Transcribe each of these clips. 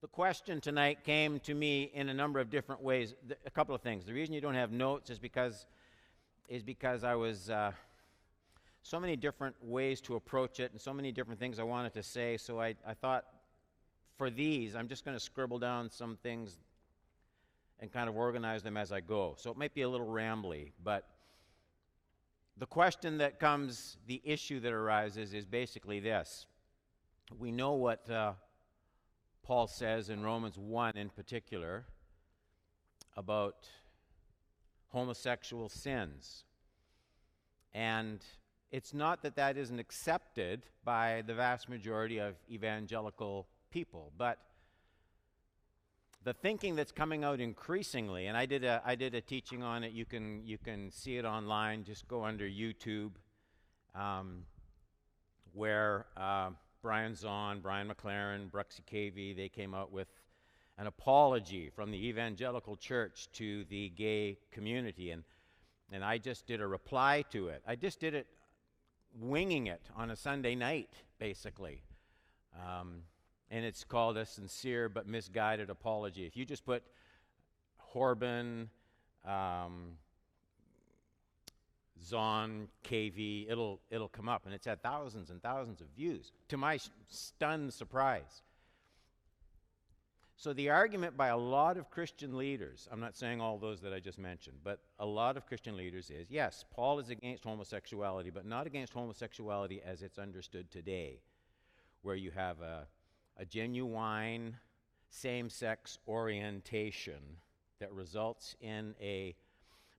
The question tonight came to me in a number of different ways. A couple of things. The reason you don't have notes is because I was so many different ways to approach it and so many different things I wanted to say. So I thought for these, I'm just going to scribble down some things and kind of organize them as I go. So it might be a little rambly, but the question that comes, the issue that arises is basically this. We know what Paul says in Romans 1 in particular about homosexual sins. And it's not that that isn't accepted by the vast majority of evangelical people, but the thinking that's coming out increasingly, and I did a teaching on it. You can see it online. Just go under YouTube, where Brian Zahn, Brian McLaren, Bruxy Cavey, they came out with an apology from the evangelical church to the gay community, and I just did a reply to it. I just did it winging it on a Sunday night, basically. And it's called a sincere but misguided apology. If you just put Horban, Zahn, KV, it'll come up, and it's had thousands and thousands of views, to my stunned surprise. So the argument by a lot of Christian leaders, I'm not saying all those that I just mentioned, but a lot of Christian leaders is, yes, Paul is against homosexuality, but not against homosexuality as it's understood today, where you have a genuine same-sex orientation that results in a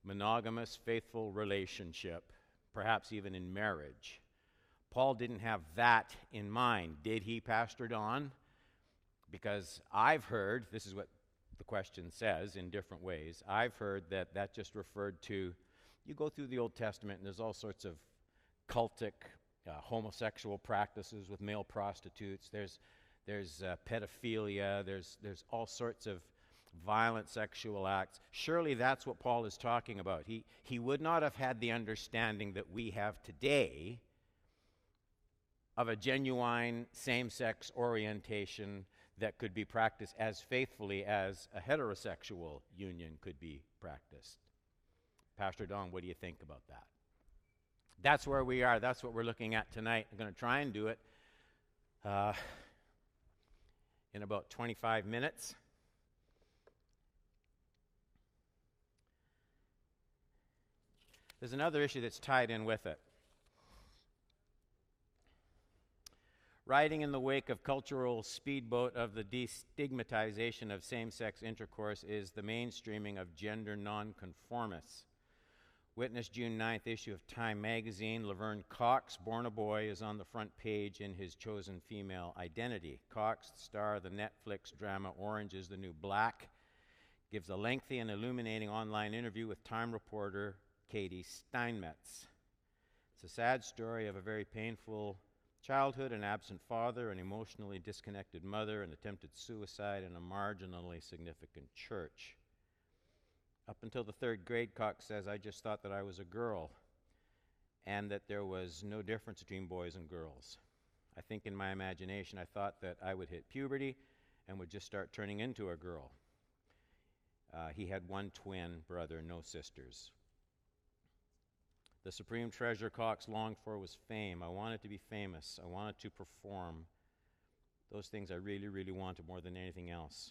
monogamous, faithful relationship, perhaps even in marriage. Paul didn't have that in mind. Did he, Pastor Don? Because I've heard, this is what the question says in different ways, I've heard that that just referred to, you go through the Old Testament and there's all sorts of cultic homosexual practices with male prostitutes. There's pedophilia, there's all sorts of violent sexual acts. Surely that's what Paul is talking about. He would not have had the understanding that we have today of a genuine same-sex orientation that could be practiced as faithfully as a heterosexual union could be practiced. Pastor Don, what do you think about that? That's where we are. That's what we're looking at tonight. I'm going to try and do it in about 25 minutes. There's another issue that's tied in with it. Riding in the wake of cultural speedboat of the destigmatization of same-sex intercourse is the mainstreaming of gender nonconformists. Witness June 9th issue of Time magazine. Laverne Cox, born a boy, is on the front page in his chosen female identity. Cox, the star of the Netflix drama Orange is the New Black, gives a lengthy and illuminating online interview with Time reporter Katie Steinmetz. It's a sad story of a very painful childhood, an absent father, an emotionally disconnected mother, an attempted suicide, and a marginally significant church. Up until the third grade, Cox says, I just thought that I was a girl and that there was no difference between boys and girls. I think in my imagination I thought that I would hit puberty and would just start turning into a girl. He had one twin brother, no sisters. The supreme treasure Cox longed for was fame. I wanted to be famous. I wanted to perform. Those things I really, really wanted more than anything else.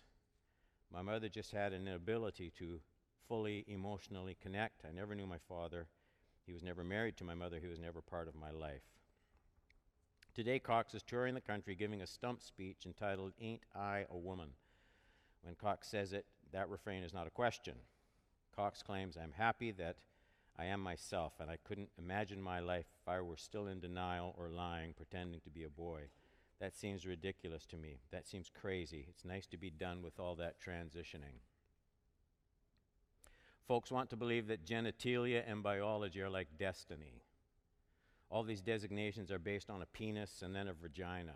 My mother just had an inability to fully emotionally connect. I never knew my father. He was never married to my mother. He was never part of my life. Today, Cox is touring the country giving a stump speech entitled, Ain't I a Woman? When Cox says it, that refrain is not a question. Cox claims, I'm happy that I am myself, and I couldn't imagine my life if I were still in denial or lying, pretending to be a boy. That seems ridiculous to me. That seems crazy. It's nice to be done with all that transitioning. Folks want to believe that genitalia and biology are like destiny. All these designations are based on a penis and then a vagina.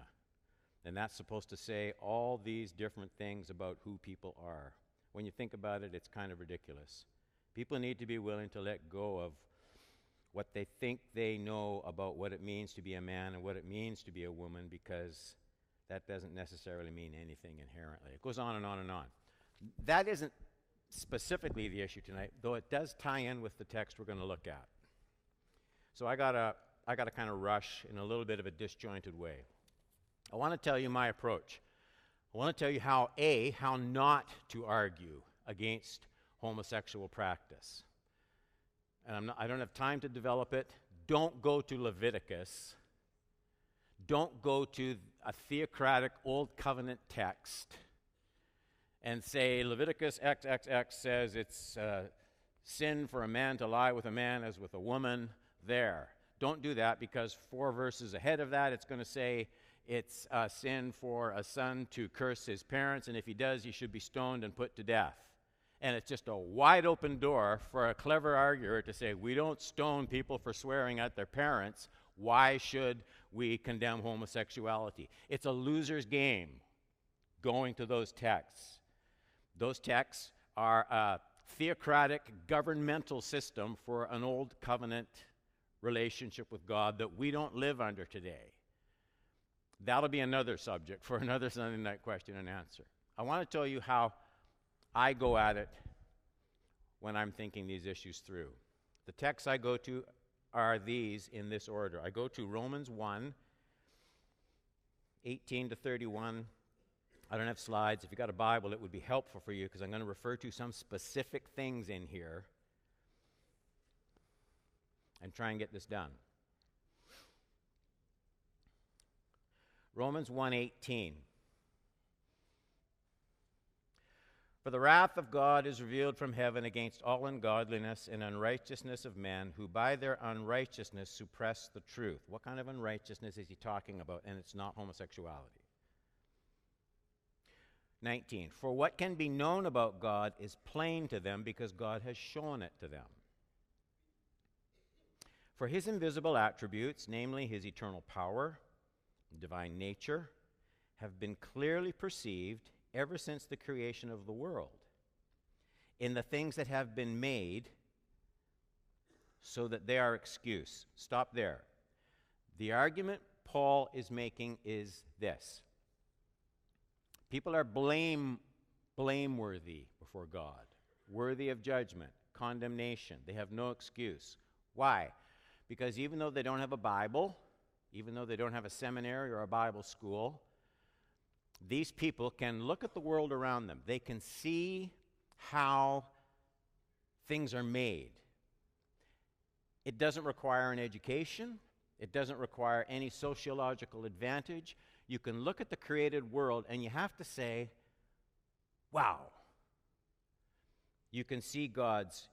And that's supposed to say all these different things about who people are. When you think about it, it's kind of ridiculous. People need to be willing to let go of what they think they know about what it means to be a man and what it means to be a woman, because that doesn't necessarily mean anything inherently. It goes on and on and on. That isn't specifically the issue tonight, though it does tie in with the text we're going to look at. So I gotta kind of rush in a little bit of a disjointed way. I want to tell you my approach. I want to tell you how not to argue against homosexual practice. And I don't have time to develop it. Don't go to Leviticus. Don't go to a theocratic Old Covenant text and say Leviticus XXX says it's sin for a man to lie with a man as with a woman. There. Don't do that, because 4 verses ahead of that it's going to say it's a sin for a son to curse his parents, and if he does, he should be stoned and put to death. And it's just a wide open door for a clever arguer to say, we don't stone people for swearing at their parents. Why should we condemn homosexuality? It's a loser's game going to those texts. Those texts are a theocratic governmental system for an old covenant relationship with God that we don't live under today. That'll be another subject for another Sunday night question and answer. I want to tell you how I go at it when I'm thinking these issues through. The texts I go to are these in this order. I go to Romans 1, 18 to 31. I don't have slides. If you've got a Bible, it would be helpful for you, because I'm going to refer to some specific things in here and try and get this done. Romans 1:18. For the wrath of God is revealed from heaven against all ungodliness and unrighteousness of men, who by their unrighteousness suppress the truth. What kind of unrighteousness is he talking about? And it's not homosexuality. 19. For what can be known about God is plain to them, because God has shown it to them. For his invisible attributes, namely his eternal power, divine nature, have been clearly perceived ever since the creation of the world, in the things that have been made, so that they are excuse. Stop there. The argument Paul is making is this. People are blameworthy before God, worthy of judgment, condemnation. They have no excuse. Why? Because even though they don't have a Bible, even though they don't have a seminary or a Bible school, these people can look at the world around them. They can see how things are made. It doesn't require an education. It doesn't require any sociological advantage. You can look at the created world and you have to say, wow. You can see God's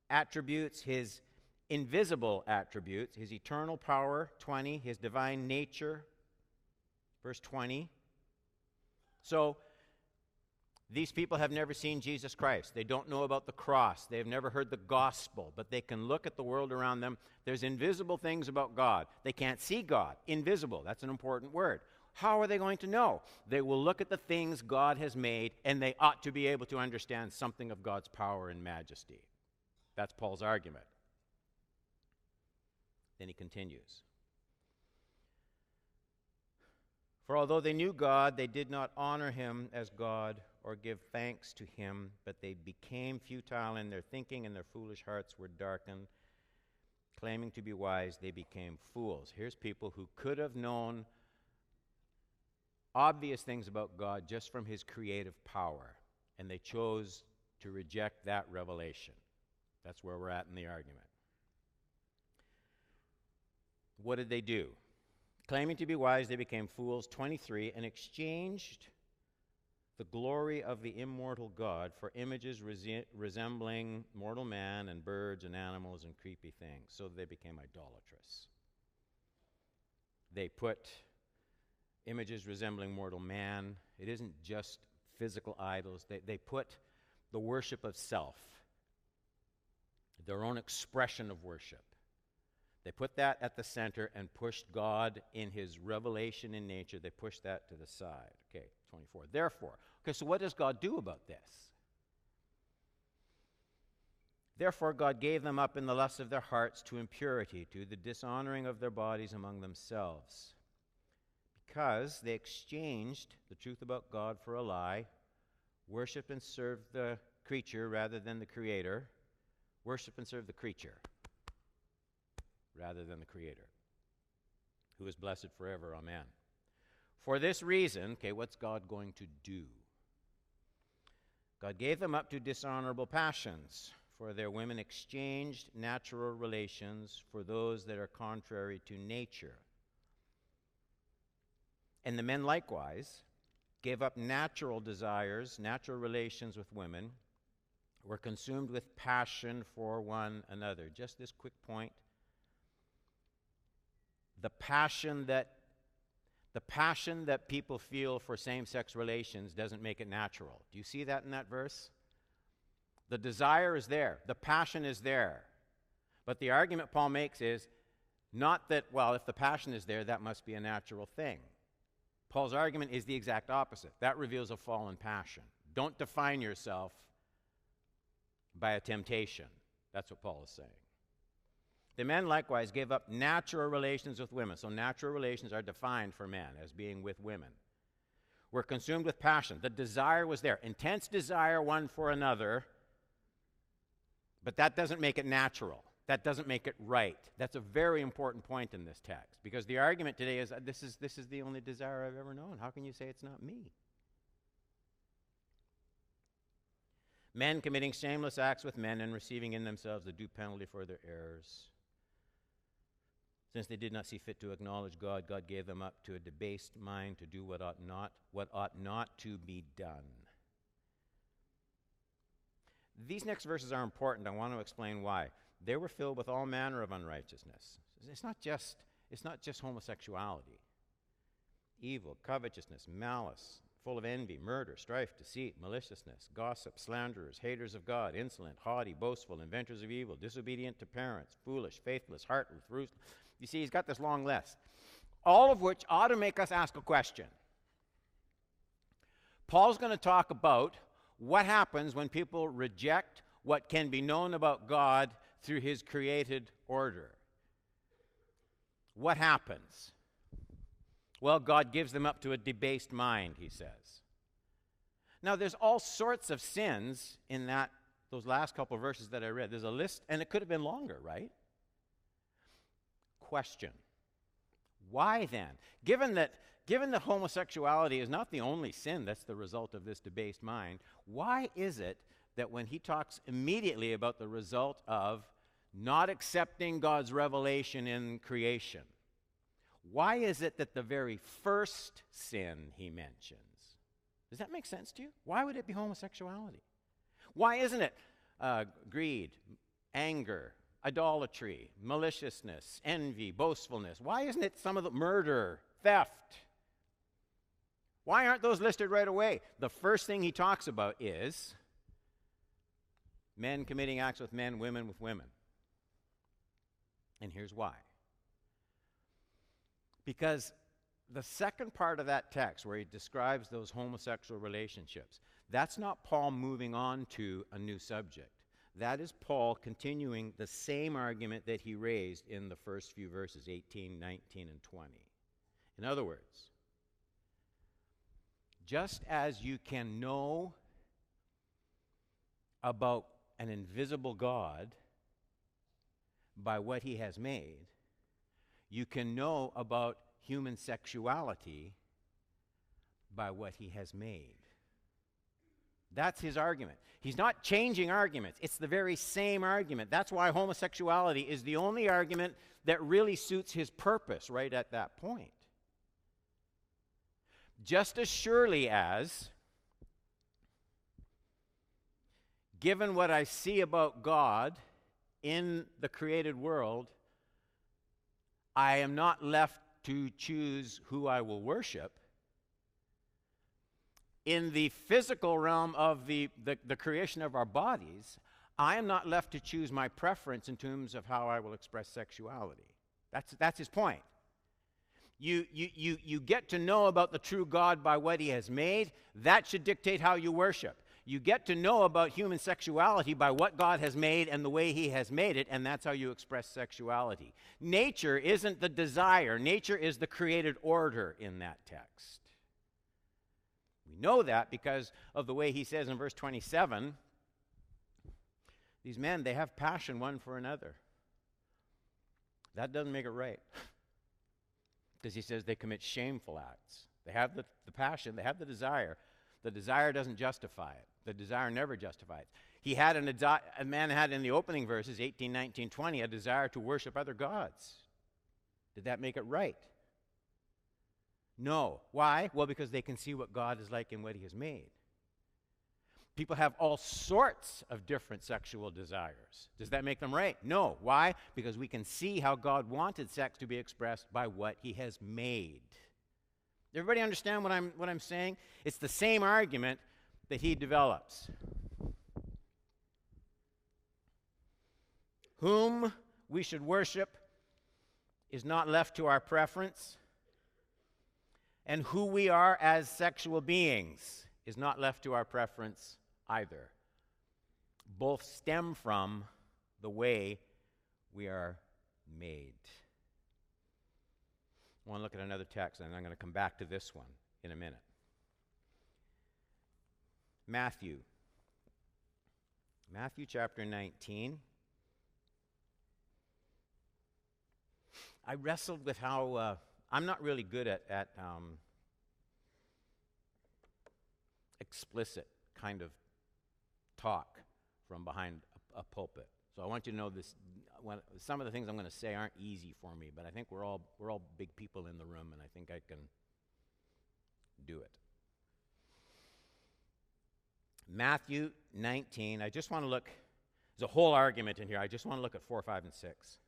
attributes, his invisible attributes, his eternal power, 20, his divine nature, verse 20. So, these people have never seen Jesus Christ. They don't know about the cross. They have never heard the gospel, but they can look at the world around them. There's invisible things about God. They can't see God. Invisible, that's an important word. How are they going to know? They will look at the things God has made, and they ought to be able to understand something of God's power and majesty. That's Paul's argument. Then he continues. For although they knew God, they did not honor him as God or give thanks to him, but they became futile in their thinking, and their foolish hearts were darkened. Claiming to be wise, they became fools. Here's people who could have known obvious things about God just from his creative power, and they chose to reject that revelation. That's where we're at in the argument. What did they do? Claiming to be wise, they became fools, 23, and exchanged the glory of the immortal God for images resembling mortal man and birds and animals and creepy things. So they became idolatrous. They put images resembling mortal man. It isn't just physical idols. They put the worship of self, their own expression of worship. They put that at the center and pushed God in his revelation in nature. They pushed that to the side. Okay, 24. Therefore, so what does God do about this? Therefore, God gave them up in the lust of their hearts to impurity, to the dishonoring of their bodies among themselves. because they exchanged the truth about God for a lie, worshiped and served the creature rather than the Creator, worship and serve the creature rather than the Creator, who is blessed forever. Amen. For this reason, okay, what's God going to do? God gave them up to dishonorable passions, for their women exchanged natural relations for those that are contrary to nature. And the men likewise gave up natural desires, natural relations with women, were consumed with passion for one another. Just this quick point. The passion that people feel for same-sex relations doesn't make it natural. Do you see that in that verse? The desire is there. The passion is there. But the argument Paul makes is not that, well, if the passion is there, that must be a natural thing. Paul's argument is the exact opposite. That reveals a fallen passion. Don't define yourself by a temptation. That's what Paul is saying. The men likewise gave up natural relations with women. So natural relations are defined for men as being with women. Were consumed with passion. The desire was there. Intense desire one for another. But that doesn't make it natural. That doesn't make it right. That's a very important point in this text. Because the argument today is, this is the only desire I've ever known. How can you say it's not me? Men committing shameless acts with men and receiving in themselves the due penalty for their errors. Since they did not see fit to acknowledge God, God gave them up to a debased mind to do what ought not to be done. These next verses are important. I want to explain why. They were filled with all manner of unrighteousness. It's not just homosexuality. Evil, covetousness, malice, full of envy, murder, strife, deceit, maliciousness, gossip, slanderers, haters of God, insolent, haughty, boastful, inventors of evil, disobedient to parents, foolish, faithless, heartless, ruthless. You see, he's got this long list, all of which ought to make us ask a question. Paul's going to talk about what happens when people reject what can be known about God through his created order. What happens? Well, God gives them up to a debased mind, he says. Now, there's all sorts of sins in those last couple of verses that I read. There's a list, and it could have been longer, right? Question. Why then? Given that homosexuality is not the only sin that's the result of this debased mind, why is it that when he talks immediately about the result of not accepting God's revelation in creation, why is it that the very first sin he mentions? Does that make sense to you? Why would it be homosexuality? Why isn't it greed, anger, idolatry, maliciousness, envy, boastfulness? Why isn't it some of the murder, theft? Why aren't those listed right away? The first thing he talks about is men committing acts with men, women with women. And here's why. Because the second part of that text where he describes those homosexual relationships, that's not Paul moving on to a new subject. That is Paul continuing the same argument that he raised in the first few verses, 18, 19, and 20. In other words, just as you can know about an invisible God by what he has made, you can know about human sexuality by what he has made. That's his argument. He's not changing arguments. It's the very same argument. That's why homosexuality is the only argument that really suits his purpose right at that point. Just as surely as, given what I see about God in the created world, I am not left to choose who I will worship. In the physical realm of the creation of our bodies, I am not left to choose my preference in terms of how I will express sexuality. That's his point. You get to know about the true God by what he has made. That should dictate how you worship. You get to know about human sexuality by what God has made and the way he has made it, and that's how you express sexuality. Nature isn't the desire. Nature is the created order in that text. We know that because of the way he says in verse 27, these men, they have passion one for another. That doesn't make it right. Because he says they commit shameful acts. They have the passion, they have the desire. The desire doesn't justify it. The desire never justifies it. He had a man had in the opening verses, 18, 19, 20, a desire to worship other gods. Did that make it right? No. Why? Well, because they can see what God is like and what he has made. People have all sorts of different sexual desires. Does that make them right? No. Why? Because we can see how God wanted sex to be expressed by what he has made. Everybody understand what I'm saying? It's the same argument that he develops. Whom we should worship is not left to our preference, and who we are as sexual beings is not left to our preference either. Both stem from the way we are made. I want to look at another text, and I'm going to come back to this one in a minute. Matthew chapter 19. I wrestled with how I'm not really good at explicit kind of talk from behind a pulpit. So I want you to know this. Some of the things I'm going to say aren't easy for me, but I think we're all big people in the room, and I think I can do it. Matthew 19. I just want to look. There's a whole argument in here. I just want to look at 4, 5, and 6.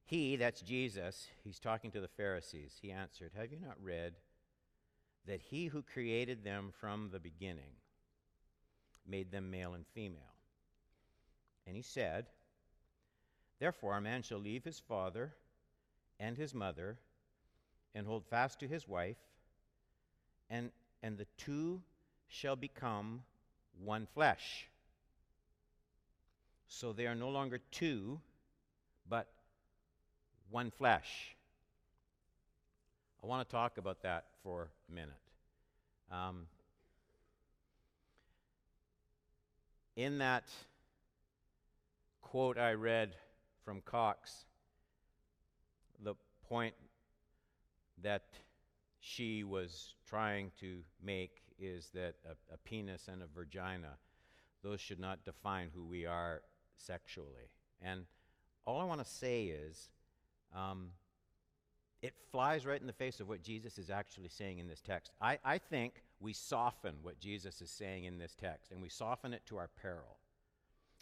He, that's Jesus, he's talking to the Pharisees. He answered, "Have you not read that he who created them from the beginning made them male and female? And he said, therefore a man shall leave his father and his mother and hold fast to his wife, and the two shall become one flesh. So they are no longer two, but one flesh." I want to talk about that for a minute. In that quote I read from Cox, the point that she was trying to make is that a penis and a vagina, those should not define who we are sexually. And all I want to say is, it flies right in the face of what Jesus is actually saying in this text. I think we soften what Jesus is saying in this text, and we soften it to our peril.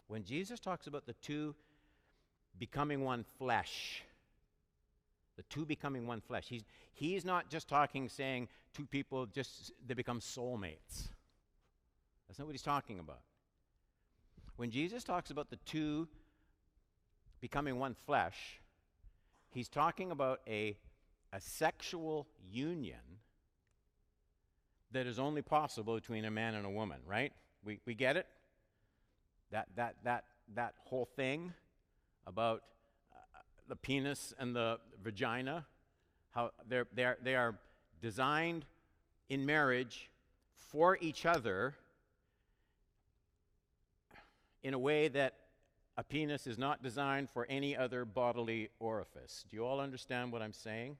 When Jesus talks about the two becoming one flesh, the two becoming one flesh, he's not just saying two people they become soulmates. That's not what he's talking about. When Jesus talks about the two becoming one flesh, he's talking about a sexual union that is only possible between a man and a woman, right? We get it? That whole thing about the penis and the vagina, how they are designed in marriage for each other in a way that a penis is not designed for any other bodily orifice. Do you all understand what I'm saying?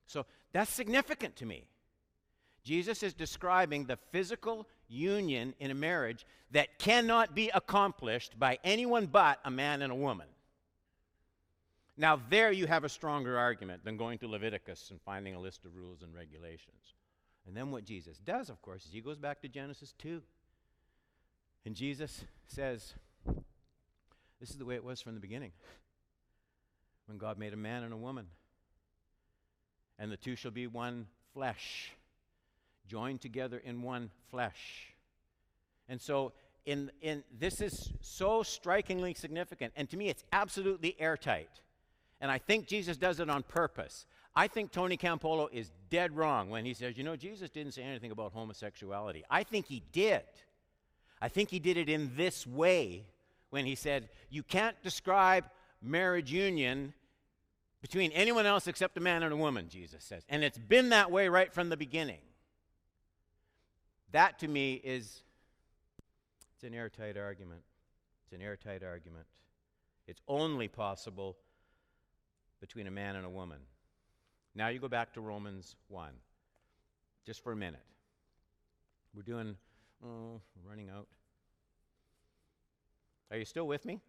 So that's significant to me. Jesus is describing the physical union in a marriage that cannot be accomplished by anyone but a man and a woman. Now there you have a stronger argument than going to Leviticus and finding a list of rules and regulations. And then what Jesus does, of course, is he goes back to Genesis 2. And Jesus says, this is the way it was from the beginning, when God made a man and a woman. And the two shall be one flesh, joined together in one flesh. And so in this is so strikingly significant, and to me it's absolutely airtight. And I think Jesus does it on purpose. I think Tony Campolo is dead wrong when he says, you know, Jesus didn't say anything about homosexuality. I think he did. I think he did it in this way when he said, you can't describe marriage union between anyone else except a man and a woman, Jesus says. And it's been that way right from the beginning. That to me is, it's an airtight argument. It's an airtight argument. It's only possible between a man and a woman. Now you go back to Romans 1, just for a minute. We're running out. Are you still with me?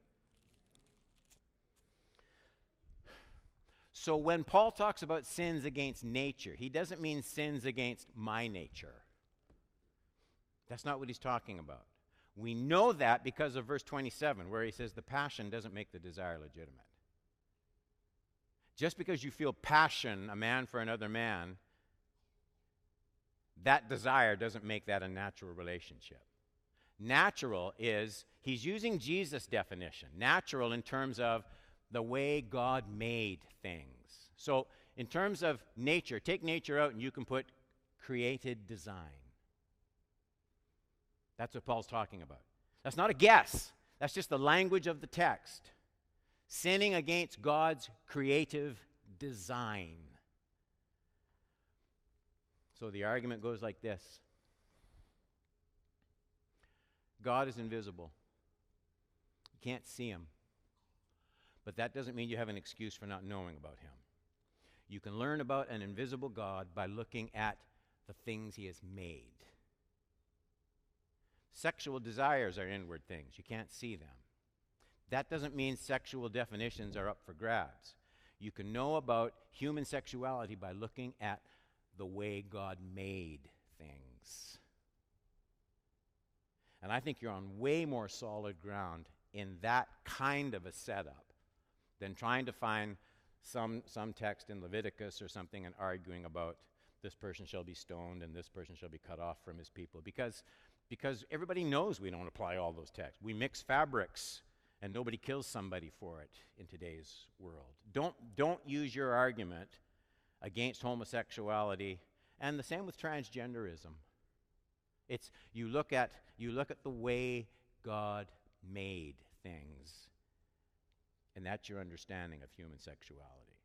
So when Paul talks about sins against nature, he doesn't mean sins against my nature. That's not what he's talking about. We know that because of verse 27, where he says the passion doesn't make the desire legitimate. Just because you feel passion, a man for another man, that desire doesn't make that a natural relationship. Natural is, he's using Jesus' definition. Natural in terms of the way God made things. So in terms of nature, take nature out and you can put created design. That's what Paul's talking about. That's not a guess. That's just the language of the text. Sinning against God's creative design. So the argument goes like this. God is invisible. You can't see him. But that doesn't mean you have an excuse for not knowing about him. You can learn about an invisible God by looking at the things he has made. Sexual desires are inward things. You can't see them. That doesn't mean sexual definitions are up for grabs. You can know about human sexuality by looking at the way God made things. And I think you're on way more solid ground in that kind of a setup than trying to find some text in Leviticus or something and arguing about this person shall be stoned and this person shall be cut off from his people. Because everybody knows we don't apply all those texts. We mix fabrics and nobody kills somebody for it in today's world. Don't use your argument against homosexuality, and the same with transgenderism. It's you look at the way God made things, and that's your understanding of human sexuality.